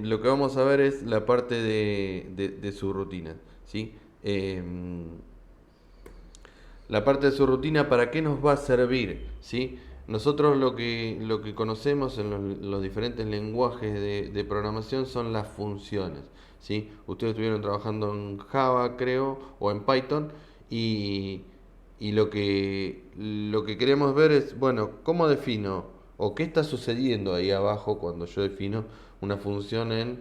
Lo que vamos a ver es la parte de su rutina, ¿sí? La parte de su rutina, ¿para qué nos va a servir? ¿Sí? Nosotros lo que conocemos en los diferentes lenguajes de programación son las funciones, ¿sí? Ustedes estuvieron trabajando en Java, creo, o en Python, y, y lo que queremos ver es, bueno, ¿cómo defino o qué está sucediendo ahí abajo cuando yo defino una función en,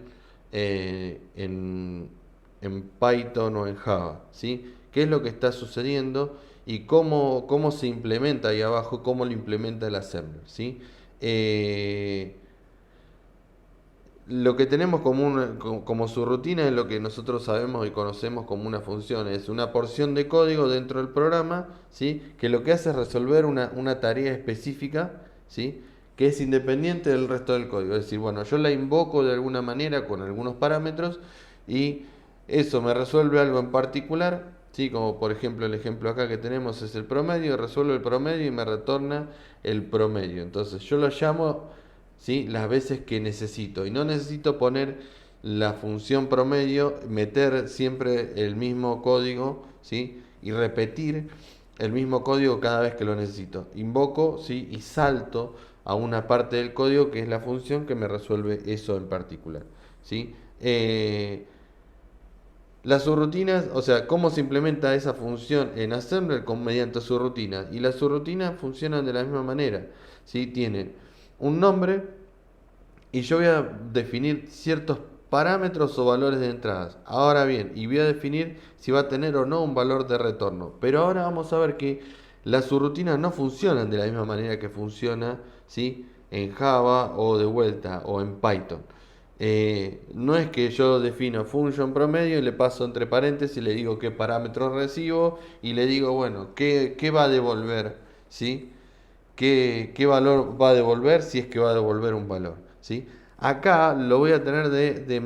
en Python o en Java? ¿Sí? ¿Qué es lo que está sucediendo? Y cómo se implementa ahí abajo, cómo lo implementa el assembler, ¿sí? Eh, lo que tenemos como su rutina es lo que nosotros sabemos y conocemos como una función. Es una porción de código dentro del programa, ¿sí? Que lo que hace es resolver una tarea específica, ¿sí? Que es independiente del resto del código. Es decir, bueno, yo la invoco de alguna manera con algunos parámetros y eso me resuelve algo en particular, ¿sí? Como por ejemplo el ejemplo acá que tenemos es el promedio, resuelve el promedio y me retorna el promedio. Entonces yo lo llamo, ¿sí? Las veces que necesito. Y no necesito poner la función promedio, meter siempre el mismo código, ¿sí? Y repetir el mismo código cada vez que lo necesito. Invoco, ¿sí? Y salto a una parte del código que es la función que me resuelve eso en particular, ¿sí? Las subrutinas, o sea, cómo se implementa esa función en Assembler mediante subrutinas. Y las subrutinas funcionan de la misma manera, ¿sí? Tienen un nombre, y yo voy a definir ciertos parámetros o valores de entradas. Ahora bien, y voy a definir si va a tener o no un valor de retorno. Pero ahora vamos a ver que las subrutinas no funcionan de la misma manera que funciona, ¿sí? En Java o de vuelta o en Python. No es que yo defino function promedio y le paso entre paréntesis y le digo qué parámetros recibo y le digo, bueno, qué va a devolver, ¿sí? Qué valor va a devolver si es que va a devolver un valor, ¿sí? Acá lo voy a tener de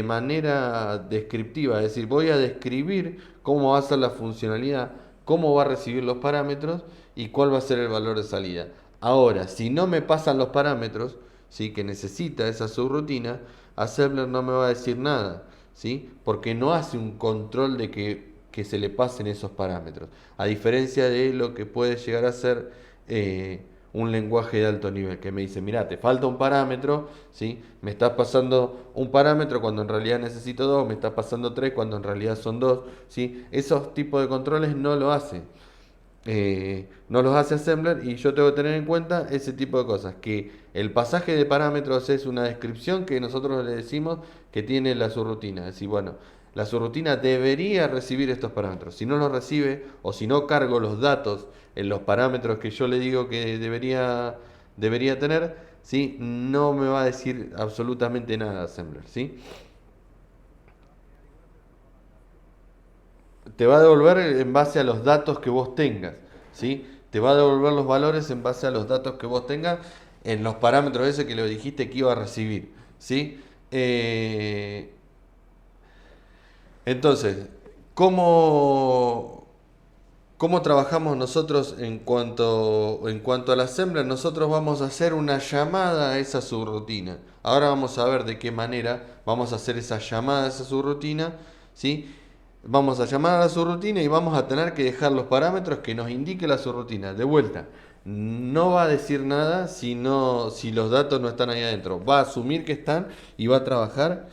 manera descriptiva, es decir, voy a describir cómo va a ser la funcionalidad, cómo va a recibir los parámetros y cuál va a ser el valor de salida. Ahora, si no me pasan los parámetros, ¿sí? Que necesita esa subrutina, Assembler no me va a decir nada, ¿sí? Porque no hace un control de que se le pasen esos parámetros. A diferencia de lo que puede llegar a ser un lenguaje de alto nivel, que me dice, mira, te falta un parámetro, ¿sí? Me estás pasando un parámetro cuando en realidad necesito dos, me estás pasando tres cuando en realidad son dos, ¿sí? Esos tipos de controles no lo hace. No los hace Assembler y yo tengo que tener en cuenta ese tipo de cosas, que el pasaje de parámetros es una descripción que nosotros le decimos que tiene la subrutina. Es decir, bueno, la subrutina debería recibir estos parámetros. Si no los recibe o si no cargo los datos en los parámetros que yo le digo que debería tener, ¿sí? No me va a decir absolutamente nada Assembler, ¿sí? Te va a devolver en base a los datos que vos tengas, ¿sí? Te va a devolver los valores en base a los datos que vos tengas en los parámetros ese que le dijiste que iba a recibir, ¿sí? Entonces, ¿cómo, ¿cómo trabajamos nosotros en cuanto al assembler? Nosotros vamos a hacer una llamada a esa subrutina. Ahora vamos a ver de qué manera vamos a hacer esa llamada a esa subrutina, ¿sí? Vamos a llamar a la subrutina y vamos a tener que dejar los parámetros que nos indique la subrutina. De vuelta, no va a decir nada si los datos no están ahí adentro. Va a asumir que están y va a trabajar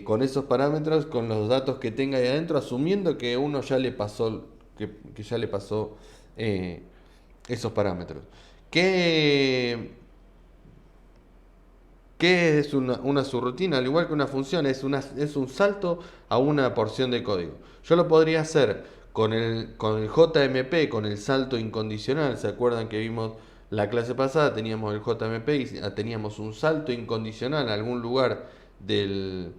con esos parámetros, con los datos que tenga ahí adentro, asumiendo que uno ya le pasó, que ya le pasó eh, esos parámetros. ¿Qué, ¿Qué es una subrutina? Al igual que una función, es un salto a una porción de código. Yo lo podría hacer con el JMP, con el salto incondicional. ¿Se acuerdan que vimos la clase pasada? Teníamos el JMP y teníamos un salto incondicional a algún lugar del,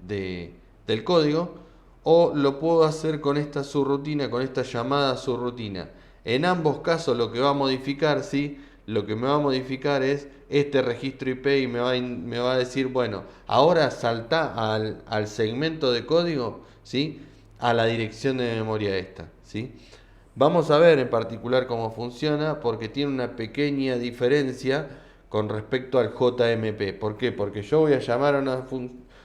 de- del código. O lo puedo hacer con esta subrutina, con esta llamada subrutina. En ambos casos lo que va a modificar, ¿sí? Lo que me va a modificar es este registro IP y me va a decir, bueno, ahora salta al segmento de código, ¿sí? A la dirección de memoria esta, ¿sí? Vamos a ver en particular cómo funciona porque tiene una pequeña diferencia con respecto al JMP. ¿Por qué? Porque yo voy a llamar a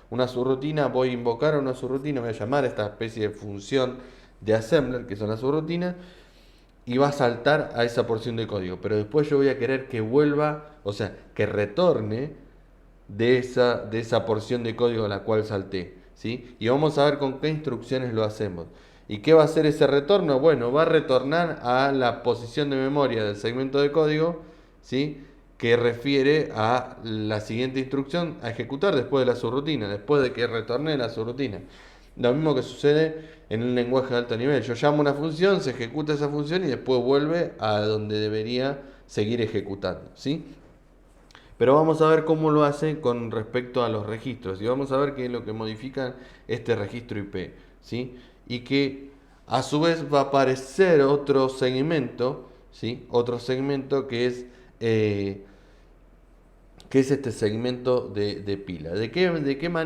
una subrutina, voy a invocar a una subrutina, voy a llamar a esta especie de función de assembler, que son las subrutinas, y va a saltar a esa porción de código. Pero después yo voy a querer que vuelva, o sea, que retorne de esa porción de código a la cual salté, ¿sí? Y vamos a ver con qué instrucciones lo hacemos. ¿Y qué va a hacer ese retorno? Bueno, va a retornar a la posición de memoria del segmento de código, ¿sí? Que refiere a la siguiente instrucción a ejecutar después de la subrutina, después de que retorne la subrutina. Lo mismo que sucede en un lenguaje de alto nivel. Yo llamo una función, se ejecuta esa función y después vuelve a donde debería seguir ejecutando, ¿sí? Pero vamos a ver cómo lo hace con respecto a los registros. Y vamos a ver qué es lo que modifica este registro IP, ¿sí? Y que a su vez va a aparecer otro segmento, ¿sí? Otro segmento que es este segmento de pila. ¿De qué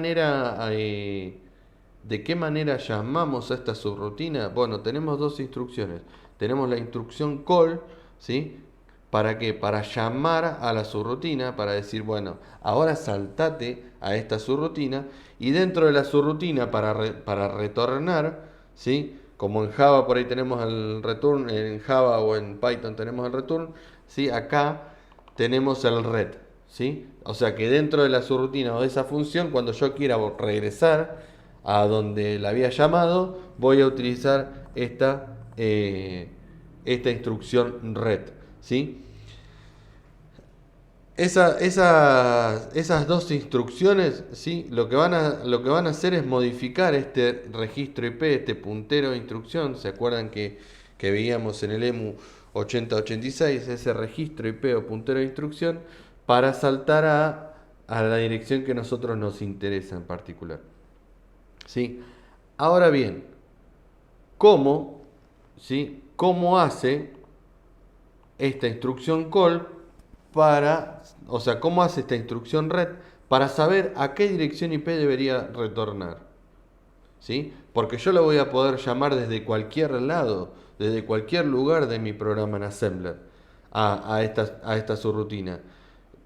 manera llamamos a esta subrutina? Bueno, tenemos dos instrucciones. Tenemos la instrucción call, ¿sí? ¿Para qué? Para llamar a la subrutina, para decir, bueno, ahora saltate a esta subrutina, y dentro de la subrutina para retornar, ¿sí? Como en Java por ahí tenemos el return, en Java o en Python tenemos el return, ¿sí? Acá tenemos el ret, ¿sí? O sea que dentro de la subrutina o de esa función, cuando yo quiera regresar a donde la había llamado, voy a utilizar esta instrucción ret, ¿sí? Esas dos instrucciones, ¿sí? Lo que van a hacer es modificar este registro IP, este puntero de instrucción. ¿Se acuerdan que veíamos en el EMU 8086 ese registro IP o puntero de instrucción para saltar a la dirección que a nosotros nos interesa en particular? ¿Sí? Ahora bien, ¿cómo, ¿sí? ¿Cómo hace esta instrucción call o sea, cómo hace esta instrucción red para saber a qué dirección IP debería retornar? ¿Sí? Porque yo lo voy a poder llamar desde cualquier lado, desde cualquier lugar de mi programa en Assembler a esta subrutina.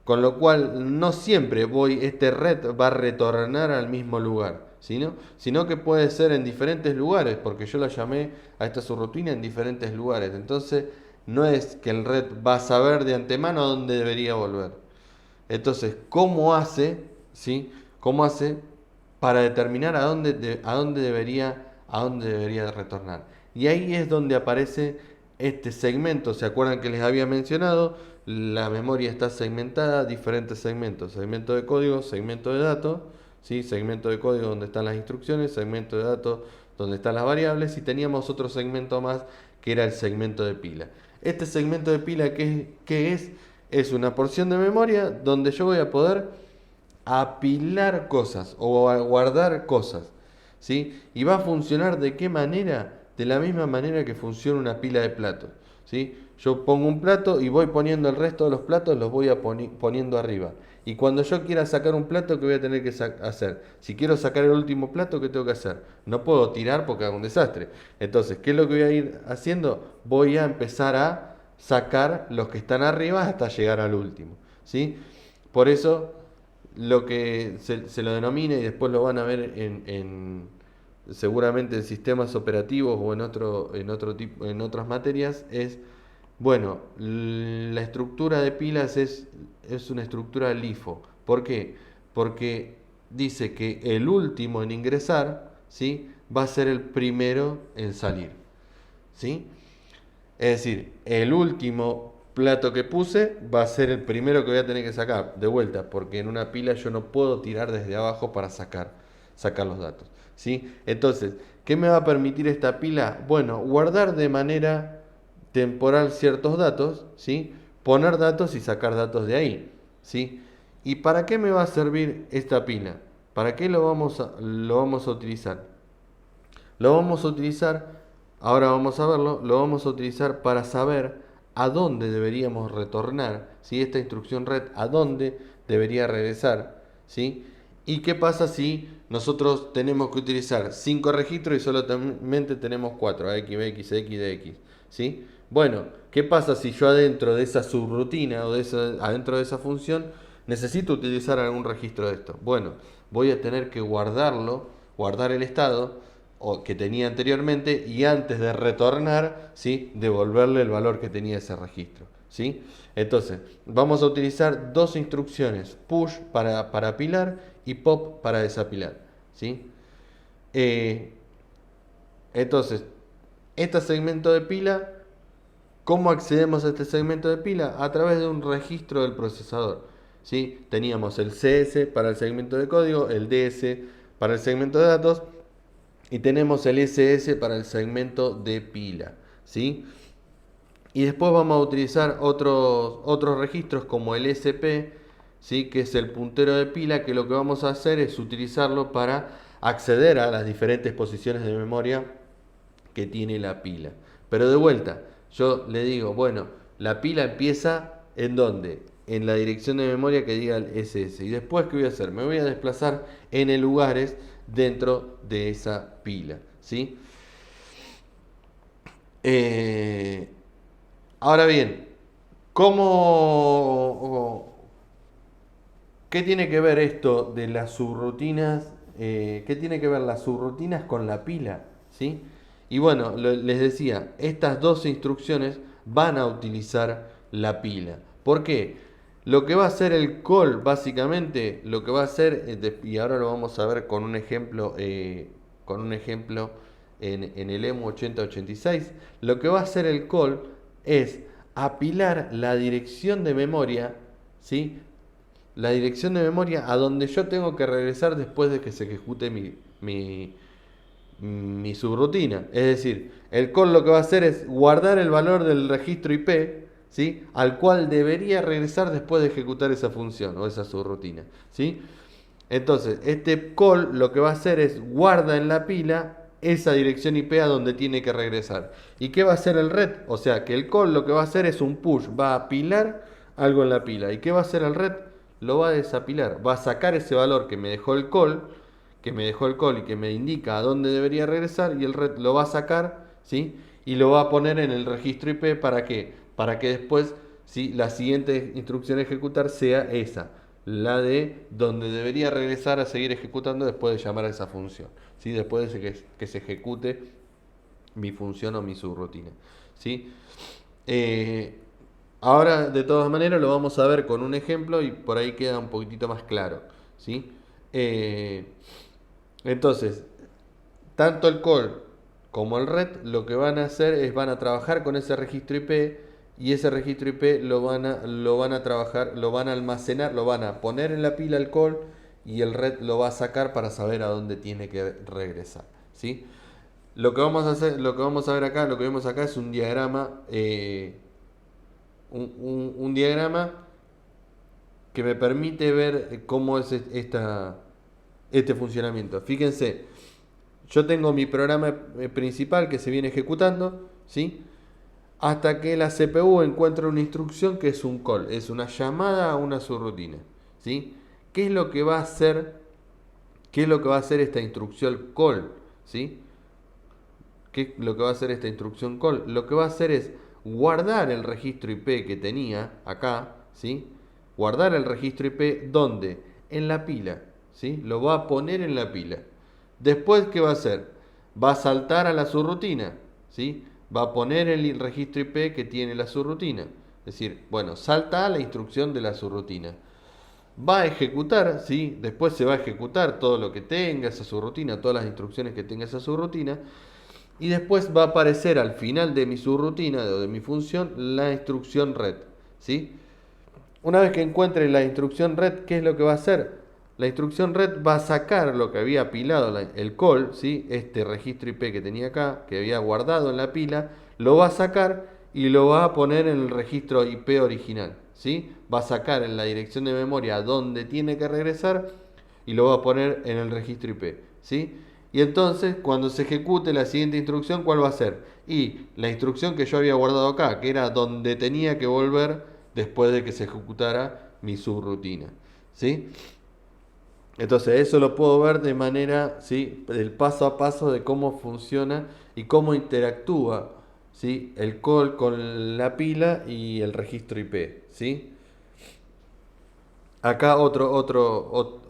Con lo cual no siempre este red va a retornar al mismo lugar, sino que puede ser en diferentes lugares, porque yo la llamé a esta subrutina en diferentes lugares. Entonces no es que el red va a saber de antemano a dónde debería volver. Entonces, ¿cómo hace, ¿sí? ¿Cómo hace para determinar a dónde debería retornar? Y ahí es donde aparece este segmento. ¿Se acuerdan que les había mencionado? La memoria está segmentada a diferentes segmentos. Segmento de código, segmento de datos, ¿sí? Segmento de código donde están las instrucciones, segmento de datos donde están las variables, y teníamos otro segmento más que era el segmento de pila. Este segmento de pila, ¿qué es? Es una porción de memoria donde yo voy a poder apilar cosas o a guardar cosas, ¿sí? Y va a funcionar ¿de qué manera? De la misma manera que funciona una pila de platos, ¿sí? Yo pongo un plato y voy poniendo el resto de los platos, los voy poniendo arriba. Y cuando yo quiera sacar un plato, ¿qué voy a tener que hacer? Si quiero sacar el último plato, ¿qué tengo que hacer? No puedo tirar porque hago un desastre. Entonces, ¿qué es lo que voy a ir haciendo? Voy a empezar a sacar los que están arriba hasta llegar al último, ¿sí? Por eso lo que se lo denomina, y después lo van a ver seguramente en sistemas operativos o en otras materias, es, bueno, la estructura de pilas es una estructura LIFO. ¿Por qué? Porque dice que el último en ingresar, ¿sí? Va a ser el primero en salir, ¿sí? Es decir, el último plato que puse va a ser el primero que voy a tener que sacar de vuelta, porque en una pila yo no puedo tirar desde abajo para sacar los datos, ¿sí? Entonces, ¿qué me va a permitir esta pila? Bueno, guardar de manera temporal ciertos datos, ¿sí? Poner datos y sacar datos de ahí, ¿sí? ¿Y para qué me va a servir esta pila? ¿Para qué lo vamos a utilizar? Lo vamos a utilizar, ahora vamos a verlo, lo vamos a utilizar para saber a dónde deberíamos retornar, ¿sí? Esta instrucción red, a dónde debería regresar, ¿sí? ¿Y qué pasa si nosotros tenemos que utilizar 5 registros y solamente tenemos 4, A, X, B, X, X, D, X, ¿sí? Bueno, ¿qué pasa si yo adentro de esa subrutina o adentro de esa función necesito utilizar algún registro de esto? Bueno, voy a tener que guardar el estado que tenía anteriormente y antes de retornar, ¿sí? Devolverle el valor que tenía ese registro, ¿sí? Entonces, vamos a utilizar dos instrucciones, push para apilar y pop para desapilar, ¿sí? Eh, entonces, este segmento de pila, ¿cómo accedemos a este segmento de pila? A través de un registro del procesador, ¿sí? Teníamos el CS para el segmento de código, el DS para el segmento de datos y tenemos el SS para el segmento de pila, ¿sí? Y después vamos a utilizar otros registros como el SP, ¿sí? Que es el puntero de pila, que lo que vamos a hacer es utilizarlo para acceder a las diferentes posiciones de memoria que tiene la pila. Pero de vuelta, yo le digo, bueno, la pila empieza ¿en dónde? En la dirección de memoria que diga el SS. Y después, ¿qué voy a hacer? Me voy a desplazar en lugares dentro de esa pila, ¿sí? Eh, Ahora bien, ¿cómo, qué tiene que ver esto de las subrutinas? ¿Qué tiene que ver las subrutinas con la pila? ¿Sí? Y bueno, les decía, estas dos instrucciones van a utilizar la pila. ¿Por qué? Lo que va a hacer el call, básicamente, lo que va a hacer, y ahora lo vamos a ver con un ejemplo en el EMU 8086, lo que va a hacer el call es apilar la dirección de memoria, ¿sí? La dirección de memoria a donde yo tengo que regresar después de que se ejecute mi subrutina. Es decir, el call lo que va a hacer es guardar el valor del registro IP, ¿sí? Al cual debería regresar después de ejecutar esa función o esa subrutina, ¿sí? Entonces, este call lo que va a hacer es guarda en la pila esa dirección IP a donde tiene que regresar. ¿Y qué va a hacer el red? O sea, que el call lo que va a hacer es un push, va a apilar algo en la pila. ¿Y qué va a hacer el red? Lo va a desapilar, va a sacar ese valor que me dejó el call y que me indica a dónde debería regresar y el red lo va a sacar, ¿sí? Y lo va a poner en el registro IP ¿para qué? Para que después, ¿sí? La siguiente instrucción a ejecutar sea esa, la de donde debería regresar a seguir ejecutando después de llamar a esa función, ¿sí? Después de que se ejecute mi función o mi subrutina, ¿sí? Eh, Ahora, de todas maneras, lo vamos a ver con un ejemplo y por ahí queda un poquitito más claro, ¿sí? Eh, entonces, tanto el call como el red lo que van a hacer es van a trabajar con ese registro IP y ese registro IP lo van a trabajar, lo van a almacenar, lo van a poner en la pila el call y el red lo va a sacar para saber a dónde tiene que regresar, ¿sí? Lo que vamos a hacer, lo que vamos a ver acá, lo que vemos acá es un diagrama, un diagrama que me permite ver cómo es este funcionamiento. Fíjense, yo tengo mi programa principal que se viene ejecutando, ¿sí? Hasta que la CPU encuentra una instrucción que es un call, es una llamada a una subrutina, ¿sí? ¿Qué es lo que va a hacer? ¿Qué es lo que va a hacer esta instrucción call? ¿Sí? ¿Qué es lo que va a hacer esta instrucción call? Lo que va a hacer es guardar el registro IP que tenía acá, ¿sí? Guardar el registro IP ¿dónde? En la pila, ¿sí? Lo va a poner en la pila. Después, ¿qué va a hacer? Va a saltar a la subrutina, ¿sí? Va a poner el registro IP que tiene la subrutina. Es decir, bueno, salta a la instrucción de la subrutina. Va a ejecutar, ¿sí? Después se va a ejecutar todo lo que tenga esa subrutina, todas las instrucciones que tenga esa subrutina. Y después va a aparecer al final de mi subrutina o de mi función la instrucción red, ¿sí? Una vez que encuentre la instrucción red, ¿qué es lo que va a hacer? La instrucción red va a sacar lo que había apilado el call, ¿sí? Este registro IP que tenía acá, que había guardado en la pila, lo va a sacar y lo va a poner en el registro IP original, ¿sí? Va a sacar en la dirección de memoria donde tiene que regresar y lo va a poner en el registro IP, ¿sí? Y entonces, cuando se ejecute la siguiente instrucción, ¿cuál va a ser? Y la instrucción que yo había guardado acá, que era donde tenía que volver después de que se ejecutara mi subrutina, ¿sí? Entonces, eso lo puedo ver de manera, ¿sí? El paso a paso de cómo funciona y cómo interactúa, ¿sí? El call con la pila y el registro IP, ¿sí? Acá otro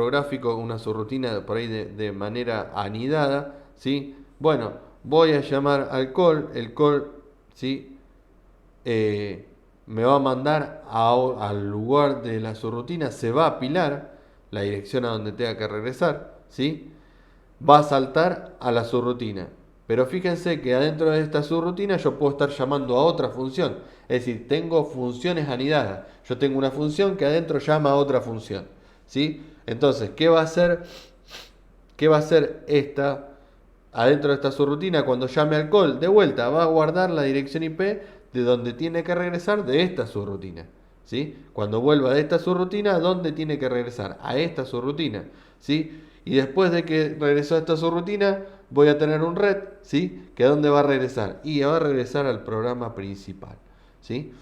gráfico, una subrutina por ahí de manera anidada, ¿sí? Bueno, voy a llamar al call, el call, ¿sí? eh, me va a mandar al lugar de la subrutina, se va a apilar la dirección a donde tenga que regresar, ¿sí? Va a saltar a la subrutina. Pero fíjense que adentro de esta subrutina yo puedo estar llamando a otra función. Es decir, tengo funciones anidadas. Yo tengo una función que adentro llama a otra función, ¿sí? Entonces, ¿qué va a hacer esta adentro de esta subrutina cuando llame al call? De vuelta, va a guardar la dirección IP de donde tiene que regresar de esta subrutina, ¿sí? Cuando vuelva de esta subrutina, ¿dónde tiene que regresar? A esta subrutina, ¿sí? Y después de que regresó a esta subrutina, voy a tener un red, ¿sí? ¿Que a dónde va a regresar? Y va a regresar al programa principal, ¿sí?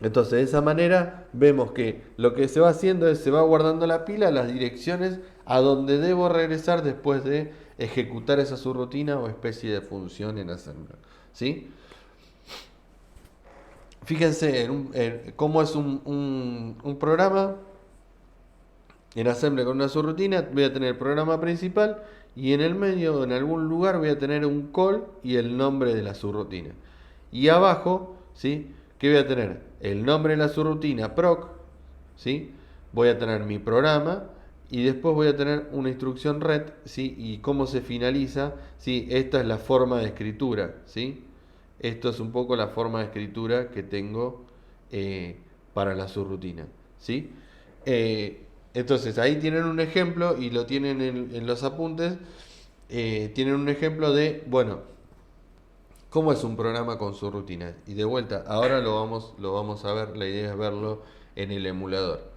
Entonces, de esa manera vemos que lo que se va haciendo es se va guardando la pila, las direcciones a donde debo regresar después de ejecutar esa subrutina o especie de función en Assembler, ¿sí? Fíjense en cómo es un programa en Assembler con una subrutina. Voy a tener el programa principal y en el medio, en algún lugar, voy a tener un call y el nombre de la subrutina. Y abajo, ¿sí? ¿Qué voy a tener? El nombre de la subrutina proc, ¿sí? Voy a tener mi programa y después voy a tener una instrucción red, ¿sí? Y cómo se finaliza, ¿sí? Esta es la forma de escritura, ¿sí? Esto es un poco la forma de escritura que tengo para la subrutina, ¿sí? Entonces ahí tienen un ejemplo y lo tienen en los apuntes. Tienen un ejemplo de, bueno, cómo es un programa con subrutina. Y de vuelta, ahora lo vamos a ver, la idea es verlo en el emulador.